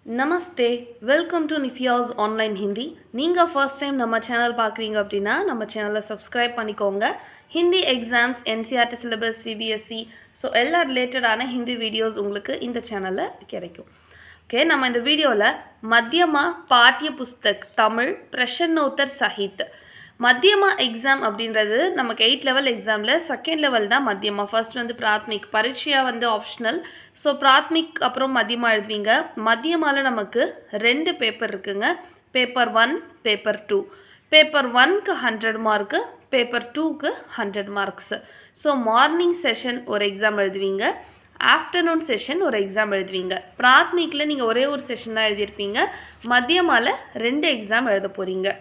Namaste, welcome to நிஃபியாஸ் online Hindi. நீங்கள் first time நம்ம channel பார்க்குறீங்க அப்படின்னா நம்ம சேனலை சப்ஸ்கிரைப் பண்ணிக்கோங்க. Hindi exams, NCERT syllabus, CBSE, so எல்லா ரிலேட்டடான ஹிந்தி வீடியோஸ் உங்களுக்கு இந்த சேனலில் கிடைக்கும். ஓகே, நம்ம இந்த வீடியோவில் மத்தியமா பாட்டிய புஸ்தக் தமிழ் பிரஷன்னோத்தர் சஹித் மத்தியமா எக்ஸாம் அப்படின்றது நமக்கு 8 லெவல் எக்ஸாமில் செகண்ட் லெவல் தான் மத்தியமா. ஃபர்ஸ்ட் வந்து பிராத்மிக், பரீட்சையா வந்து ஆப்ஷனல். ஸோ பிராத்மிக் அப்புறம் மத்தியமா எழுதுவீங்க. மத்தியமாவில் நமக்கு 2 பேப்பர் இருக்குங்க. Paper 1, paper 2. பேப்பர் 1க்கு 100 மார்க்கு, பேப்பர் 2க்கு 100 மார்க்ஸ். ஸோ மார்னிங் செஷன் ஒரு எக்ஸாம் எழுதுவீங்க, ஆஃப்டர்நூன் செஷன் ஒரு எக்ஸாம் எழுதுவீங்க. பிராத்மிக்கில் நீங்கள் ஒரே ஒரு செஷன் தான் எழுதியிருப்பீங்க, மத்தியமாவில் 2 எக்ஸாம் எழுத போகிறீங்க.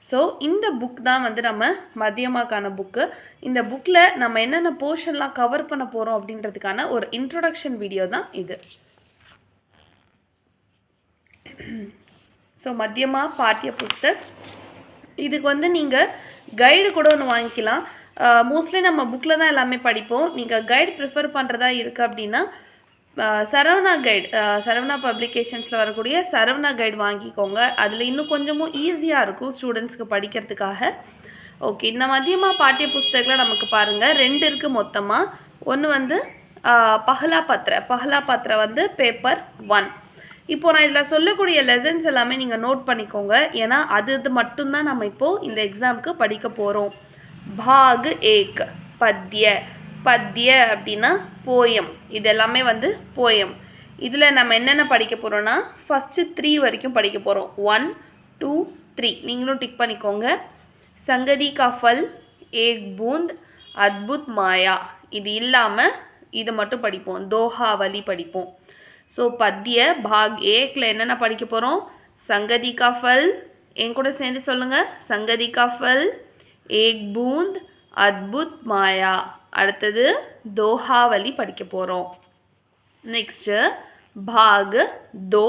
ஸோ இந்த புக் தான் வந்து நம்ம மத்தியமாக்கான புக்கு. இந்த புக்கில் நம்ம என்னென்ன போர்ஷன்லாம் கவர் பண்ண போகிறோம் அப்படின்றதுக்கான ஒரு இன்ட்ரொடக்ஷன் வீடியோ தான் இது. ஸோ மத்தியமா பாட்டிய புஸ்தக், இதுக்கு வந்து நீங்கள் கைடு கூட ஒன்று வாங்கிக்கலாம். மோஸ்ட்லி நம்ம புக்கில் தான் எல்லாமே படிப்போம். நீங்கள் கைடு ப்ரிஃபர் பண்ணுறதா இருக்குது அப்படின்னா சரவணா கைடு, சரவணா பப்ளிகேஷன்ஸில் வரக்கூடிய சரவணா கைடு வாங்கிக்கோங்க. அதில் இன்னும் கொஞ்சமும் ஈஸியாக இருக்கும் ஸ்டூடெண்ட்ஸ்க்கு படிக்கிறதுக்காக. ஓகே, இந்த மத்தியமாக பாட்டிய புஸ்தகில் நமக்கு பாருங்கள் 2 இருக்குது மொத்தமாக. ஒன்று வந்து பஹலா பத்ர வந்து பேப்பர் 1. இப்போது நான் இதில் சொல்லக்கூடிய லெசன்ஸ் எல்லாமே நீங்கள் நோட் பண்ணிக்கோங்க, ஏன்னா அது மட்டும்தான் நம்ம இப்போது இந்த எக்ஸாமுக்கு படிக்க போகிறோம். பாக் 1 பத்ய அப்படின்னா போயம். இது எல்லாமே வந்து போயம். இதில் நம்ம என்னென்ன படிக்க போகிறோன்னா ஃபஸ்ட்டு 3 வரைக்கும் படிக்க போகிறோம். 1, 2, 3 நீங்களும் டிக் பண்ணிக்கோங்க. சங்கதி கா ஃபல், ஏக் பூந்த், அத்புத் மாயா, இது இல்லாமல் இது மட்டும் படிப்போம். தோஹாவலி படிப்போம். ஸோ பத்ய பாக் 1ல் என்னென்ன படிக்க போகிறோம்? சங்கதி கா ஃபல், என் கூட சேர்ந்து சொல்லுங்கள். சங்கதி கா ஃபல், ஏக் பூந்த், அத்புத் மாயா. அடுத்தது தோஹாவலி படிக்க போகிறோம். நெக்ஸ்ட்டு பாக் 2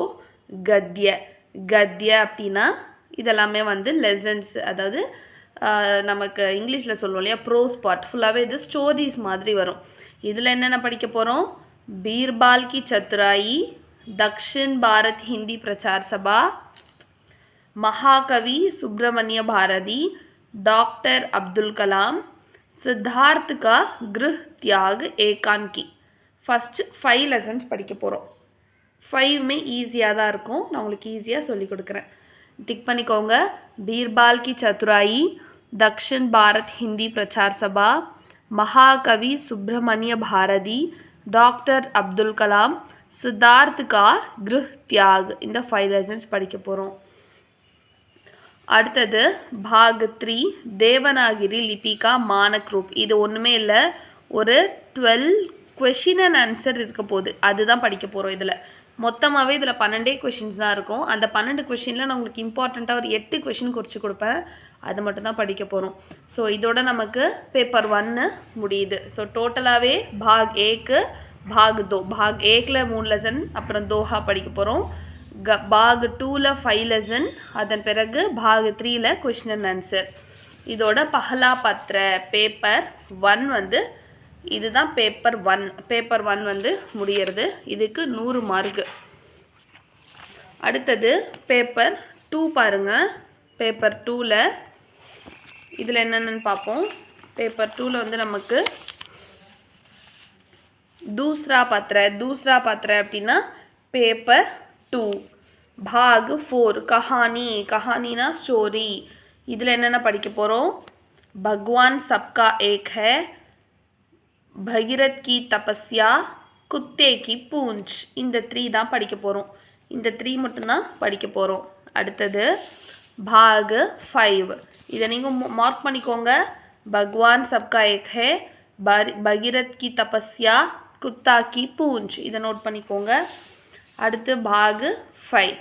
கத்ய அப்படின்னா இதெல்லாமே வந்து லெசன்ஸ், அதாவது நமக்கு இங்கிலீஷில் சொல்லுவோம் இல்லையா, ப்ரோஸ் பார்ட். ஃபுல்லாகவே இது ஸ்டோரிஸ் மாதிரி வரும். இதில் என்னென்ன படிக்க போகிறோம்? பீர்பால் கி சத்துராயி, தக்ஷின் பாரத் ஹிந்தி பிரச்சார் சபா, மகாகவி சுப்பிரமணிய பாரதி, டாக்டர் அப்துல் கலாம், सिद्धार्थ का गृह त्याग एकांकी. ஃபஸ்ட்டு 5 லெசன்ஸ் படிக்க போகிறோம். 5மே ஈஸியாக தான் இருக்கும், நான் உங்களுக்கு ஈஸியாக சொல்லி கொடுக்குறேன். டிக் பண்ணிக்கோங்க. பீர்பால் கி சத்துராயி, தக்ஷின் பாரத் ஹிந்தி பிரச்சார் சபா, மகாகவி சுப்பிரமணிய பாரதி, டாக்டர் அப்துல் கலாம், சித்தார்த் கா கிருஹ் தியாக். இந்த 5 லெசன்ஸ் படிக்க போகிறோம். அடுத்தது பாக் 3 தேவநாகிரி லிபிகா மானக் ரூப். இது ஒன்றுமே இல்லை, ஒரு 12 கொஷின் அண்ட் ஆன்சர் இருக்க போகுது, அதுதான் படிக்க போகிறோம். இதில் மொத்தமாகவே இதில் 12 கொஷின்ஸ் தான் இருக்கும். அந்த 12 கொஷினில் நான் உங்களுக்கு இம்பார்ட்டண்ட்டாக ஒரு 8 கொஷின் குறித்து கொடுப்பேன், அது மட்டும்தான் படிக்க போகிறோம். ஸோ இதோட நமக்கு பேப்பர் 1 முடியுது. ஸோ டோட்டலாகவே பாக் 1க்கு பாக் 2, பாக் 1ல் 3 லெசன், அப்புறம் தோஹா படிக்க போகிறோம். பாக் 2ல் 5 லெசன், அதன் பிறகு பாக் 3ல் கொஷின் அண்ட் ஆன்சர். இதோட பஹலா பத்ர பேப்பர் 1 வந்து இதுதான் பேப்பர் 1. பேப்பர் 1 வந்து முடியறது. இதுக்கு 100 மார்க்கு. அடுத்தது பேப்பர் 2 பாருங்கள். பேப்பர் 2ல் இதில் என்னென்னு பார்ப்போம். பேப்பர் 2ல் வந்து நமக்கு தூஸ்ரா பத்ர அப்படின்னா பேப்பர் 2. பாக் 4 கஹானினா ஸ்டோரி. இதில் என்னென்ன படிக்க போகிறோம்? பகவான் சப்கா ஏக் ஹை, பகீரத் கி தபஸ்யா, குத்தே கி பூஞ்ச். இந்த 3 தான் படிக்க போகிறோம். இந்த 3 மட்டும்தான் படிக்க போகிறோம். அடுத்தது பாக் 5. இதை நீங்கள் மார்க் பண்ணிக்கோங்க. பகவான் சப்கா ஏக் ஹை, பகீரத் கி தபஸ்யா, குத்தா கி பூஞ்ச். இதை நோட் பண்ணிக்கோங்க. அடுத்து பாக் 5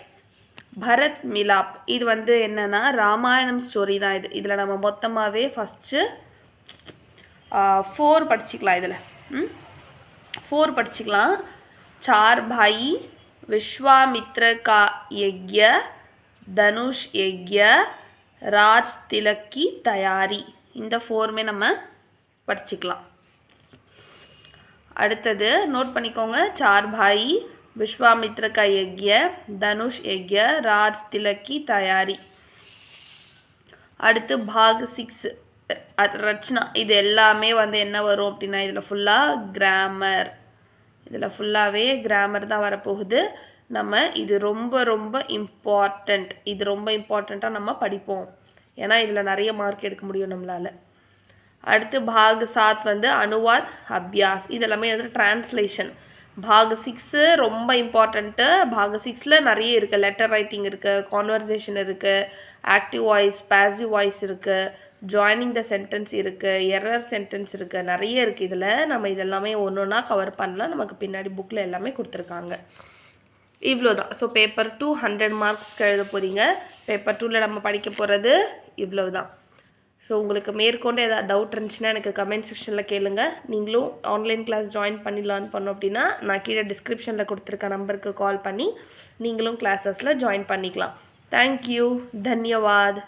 பரத் மிலாப். இது வந்து என்னென்னா ராமாயணம் ஸ்டோரி தான். இதில் நம்ம மொத்தமாகவே ஃபஸ்ட்டு 4 படிச்சுக்கலாம். இதில் 4 படிச்சுக்கலாம். 4 பாயி, விஸ்வாமித்ர கா யக்ய, தனுஷ் யக்ய, ராஜ் திலக் கி தயாரி. இந்த 4மே நம்ம படிச்சுக்கலாம். அடுத்தது நோட் பண்ணிக்கோங்க. 4 பாயி, विश्वामित्र का यज्ञ, धनुष यज्ञ, राज तिलक की तैयारी. அடுத்து பாக் 6 ரச்சனா. இது எல்லாமே வந்து என்ன வரும் அப்படின்னா இதில் ஃபுல்லாக கிராமர். இதில் ஃபுல்லாகவே கிராமர் தான் வரப்போகுது. நம்ம இது ரொம்ப ரொம்ப இம்பார்ட்டண்ட். இது ரொம்ப இம்பார்ட்டண்ட்டாக நம்ம படிப்போம். ஏன்னா இதில் நிறைய மார்க் எடுக்க முடியும் நம்மளால். அடுத்து பாக் 7 வந்து அனுவாத் அபியாஸ். இதெல்லாமே வந்து டிரான்ஸ்லேஷன். பாக் 6 ரொம்ப இம்பார்ட்டண்ட்டு. பாக் 6ல் நிறைய இருக்குது. லெட்டர் ரைட்டிங் இருக்குது, கான்வர்சேஷன் இருக்குது, ஆக்டிவ் வாய்ஸ், பாசிவ் வாய்ஸ் இருக்குது, ஜாயினிங் த சென்டென்ஸ் இருக்குது, எரர் சென்டென்ஸ் இருக்குது, நிறைய இருக்குது. இதில் நம்ம இதெல்லாமே ஒன்று ஒன்றா கவர் பண்ணலாம். நமக்கு பின்னாடி புக்கில் எல்லாமே கொடுத்துருக்காங்க. இவ்வளோ தான். ஸோ பேப்பர் 2 100 மார்க்ஸ்க்கு எழுத போகிறீங்க. பேப்பர் 2ல் நம்ம படிக்க போகிறது இவ்வளோ தான். ஸோ உங்களுக்கு மேற்கொண்டு ஏதாவது டவுட் இருந்துச்சுன்னா எனக்கு கமெண்ட் செக்ஷனில் கேளுங்க. நீங்களும் ஆன்லைன் கிளாஸ் ஜாயின் பண்ணி லேர்ன் பண்ணோம் அப்படின்னா நான் கீழே டிஸ்கிரிப்ஷனில் கொடுத்துருக்க நம்பருக்கு கால் பண்ணி நீங்களும் கிளாஸஸில் ஜாயின் பண்ணிக்கலாம். தேங்க்யூ. தன்யவாத்.